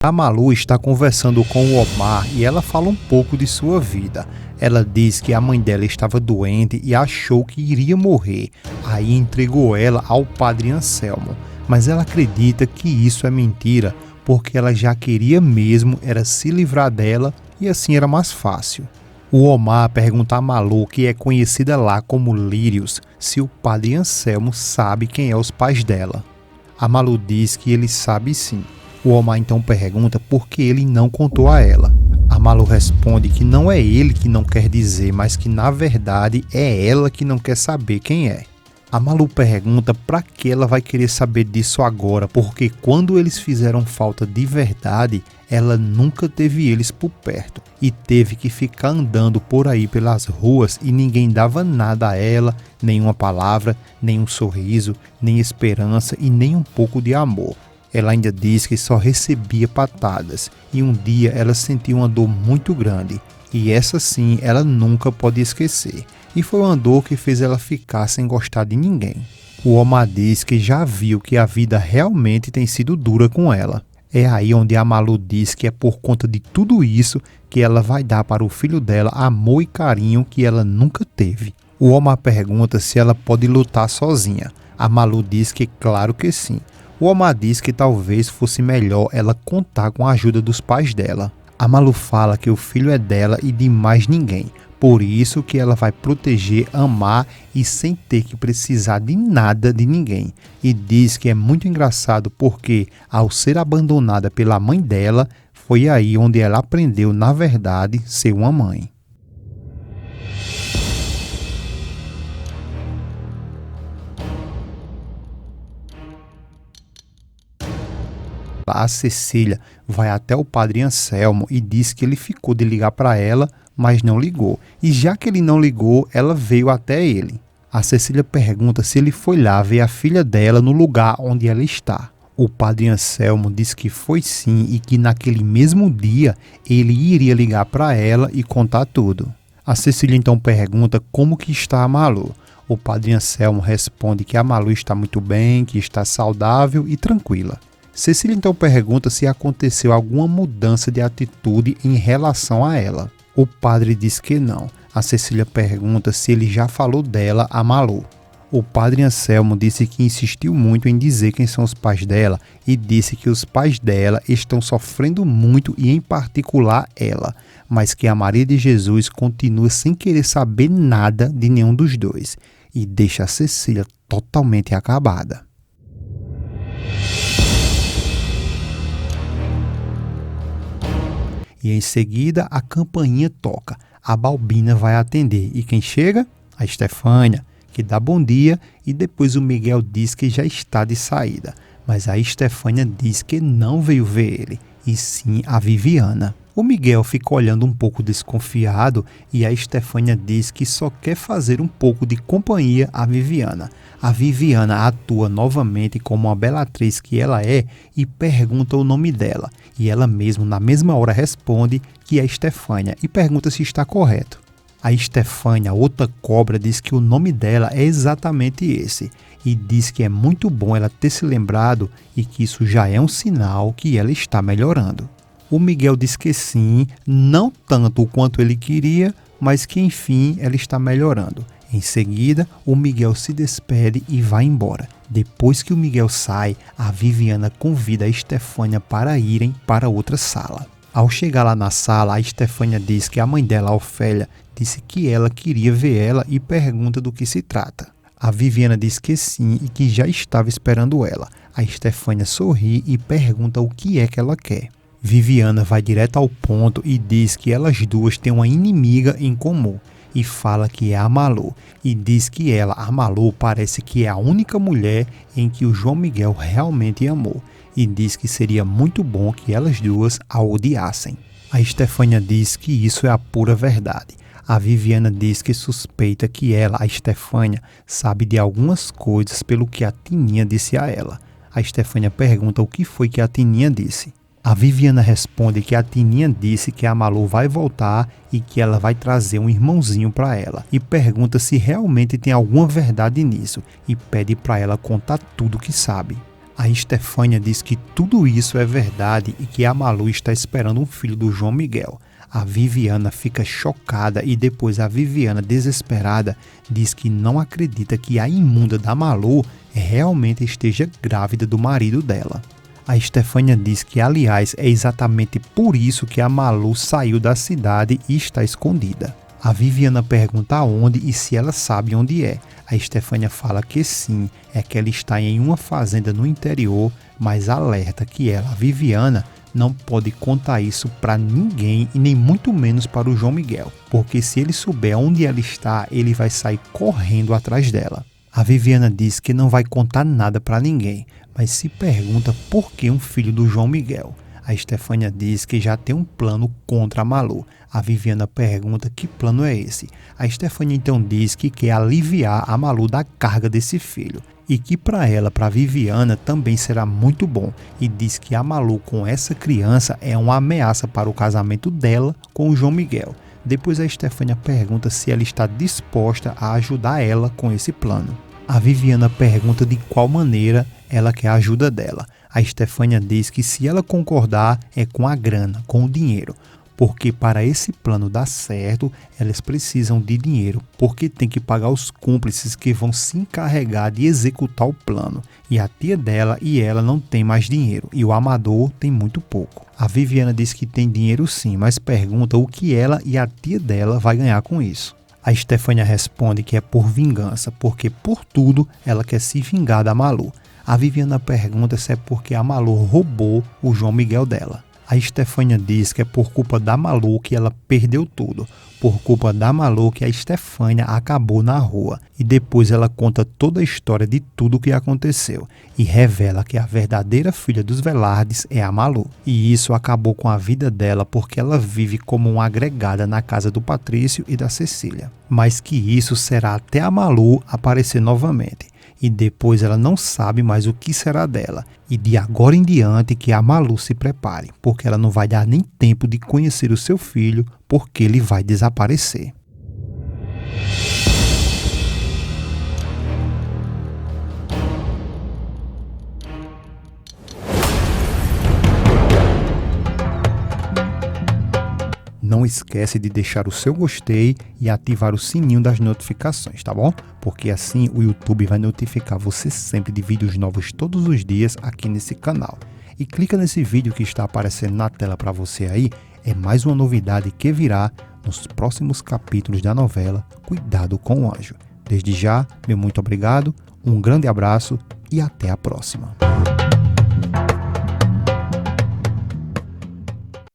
A Malu está conversando com o Omar e ela fala um pouco de sua vida. Ela diz que a mãe dela estava doente e achou que iria morrer. Aí entregou ela ao padre Anselmo. Mas ela acredita que isso é mentira, porque ela já queria mesmo era se livrar dela e assim era mais fácil. O Omar pergunta a Malu, que é conhecida lá como Lírios, se o padre Anselmo sabe quem é os pais dela. A Malu diz que ele sabe sim. O Omar então pergunta por que ele não contou a ela. A Malu responde que não é ele que não quer dizer, mas que na verdade é ela que não quer saber quem é. A Malu pergunta para que ela vai querer saber disso agora, porque quando eles fizeram falta de verdade, ela nunca teve eles por perto e teve que ficar andando por aí pelas ruas e ninguém dava nada a ela, nenhuma palavra, nem um sorriso, nem esperança e nem um pouco de amor. Ela ainda diz que só recebia patadas e um dia ela sentiu uma dor muito grande e essa sim ela nunca pode esquecer. E foi uma dor que fez ela ficar sem gostar de ninguém. O Omar diz que já viu que a vida realmente tem sido dura com ela. É aí onde a Malu diz que é por conta de tudo isso que ela vai dar para o filho dela amor e carinho que ela nunca teve. O Omar pergunta se ela pode lutar sozinha. A Malu diz que claro que sim. O Omar diz que talvez fosse melhor ela contar com a ajuda dos pais dela. A Malu fala que o filho é dela e de mais ninguém, por isso que ela vai proteger, amar e sem ter que precisar de nada de ninguém. E diz que é muito engraçado porque, ao ser abandonada pela mãe dela, foi aí onde ela aprendeu, na verdade, ser uma mãe. A Cecília vai até o padre Anselmo e diz que ele ficou de ligar para ela, mas não ligou. E já que ele não ligou, ela veio até ele. A Cecília pergunta se ele foi lá ver a filha dela no lugar onde ela está. O padre Anselmo diz que foi sim e que naquele mesmo dia ele iria ligar para ela e contar tudo. A Cecília então pergunta como que está a Malu. O padre Anselmo responde que a Malu está muito bem, que está saudável e tranquila. Cecília então pergunta se aconteceu alguma mudança de atitude em relação a ela. O padre diz que não. A Cecília pergunta se ele já falou dela a Malu. O padre Anselmo disse que insistiu muito em dizer quem são os pais dela e disse que os pais dela estão sofrendo muito e em particular ela, mas que a Maria de Jesus continua sem querer saber nada de nenhum dos dois e deixa a Cecília totalmente acabada. E em seguida a campainha toca, a Balbina vai atender e quem chega? A Estefânia, que dá bom dia e depois o Miguel diz que já está de saída, mas a Estefânia diz que não veio ver ele, e sim a Viviana. O Miguel fica olhando um pouco desconfiado e a Estefânia diz que só quer fazer um pouco de companhia à Viviana. A Viviana atua novamente como uma bela atriz que ela é e pergunta o nome dela. E ela mesma, na mesma hora, responde que é Estefânia e pergunta se está correto. A Estefânia, outra cobra, diz que o nome dela é exatamente esse e diz que é muito bom ela ter se lembrado e que isso já é um sinal que ela está melhorando. O Miguel diz que sim, não tanto quanto ele queria, mas que enfim ela está melhorando. Em seguida, o Miguel se despede e vai embora. Depois que o Miguel sai, a Viviana convida a Estefânia para irem para outra sala. Ao chegar lá na sala, a Estefânia diz que a mãe dela, a Ofélia, disse que ela queria ver ela e pergunta do que se trata. A Viviana diz que sim e que já estava esperando ela. A Estefânia sorri e pergunta o que é que ela quer. Viviana vai direto ao ponto e diz que elas duas têm uma inimiga em comum e fala que é a Malu e diz que ela, a Malu, parece que é a única mulher em que o João Miguel realmente amou e diz que seria muito bom que elas duas a odiassem. A Estefânia diz que isso é a pura verdade. A Viviana diz que suspeita que ela, a Estefânia, sabe de algumas coisas pelo que a Tininha disse a ela. A Estefânia pergunta o que foi que a Tininha disse. A Viviana responde que a Tininha disse que a Malu vai voltar e que ela vai trazer um irmãozinho para ela e pergunta se realmente tem alguma verdade nisso e pede para ela contar tudo o que sabe. A Estefânia diz que tudo isso é verdade e que a Malu está esperando um filho do João Miguel. A Viviana fica chocada e depois a Viviana, desesperada, diz que não acredita que a imunda da Malu realmente esteja grávida do marido dela. A Estefânia diz que, aliás, é exatamente por isso que a Malu saiu da cidade e está escondida. A Viviana pergunta aonde e se ela sabe onde é. A Estefânia fala que sim, é que ela está em uma fazenda no interior, mas alerta que ela, a Viviana, não pode contar isso para ninguém e nem muito menos para o João Miguel, porque se ele souber onde ela está, ele vai sair correndo atrás dela. A Viviana diz que não vai contar nada para ninguém, mas se pergunta por que um filho do João Miguel. A Estefânia diz que já tem um plano contra a Malu. A Viviana pergunta que plano é esse. A Estefânia então diz que quer aliviar a Malu da carga desse filho e que para ela, para a Viviana, também será muito bom, e diz que a Malu com essa criança é uma ameaça para o casamento dela com o João Miguel. Depois a Estefânia pergunta se ela está disposta a ajudar ela com esse plano. A Viviana pergunta de qual maneira ela quer a ajuda dela. A Estefânia diz que se ela concordar é com a grana, com o dinheiro, porque para esse plano dar certo, elas precisam de dinheiro, porque tem que pagar os cúmplices que vão se encarregar de executar o plano. E a tia dela e ela não tem mais dinheiro, e o Amador tem muito pouco. A Viviana diz que tem dinheiro sim, mas pergunta o que ela e a tia dela vai ganhar com isso. A Estefânia responde que é por vingança, porque por tudo ela quer se vingar da Malu. A Viviana pergunta se é porque a Malu roubou o João Miguel dela. A Estefânia diz que é por culpa da Malu que ela perdeu tudo, por culpa da Malu que a Estefânia acabou na rua. E depois ela conta toda a história de tudo o que aconteceu e revela que a verdadeira filha dos Velardes é a Malu. E isso acabou com a vida dela porque ela vive como uma agregada na casa do Patrício e da Cecília. Mas que isso será até a Malu aparecer novamente. E depois ela não sabe mais o que será dela. E de agora em diante que a Malu se prepare, porque ela não vai dar nem tempo de conhecer o seu filho, porque ele vai desaparecer. Não esquece de deixar o seu gostei e ativar o sininho das notificações, tá bom? Porque assim o YouTube vai notificar você sempre de vídeos novos todos os dias aqui nesse canal. E clica nesse vídeo que está aparecendo na tela para você aí, é mais uma novidade que virá nos próximos capítulos da novela Cuidado com o Anjo. Desde já, meu muito obrigado, um grande abraço e até a próxima.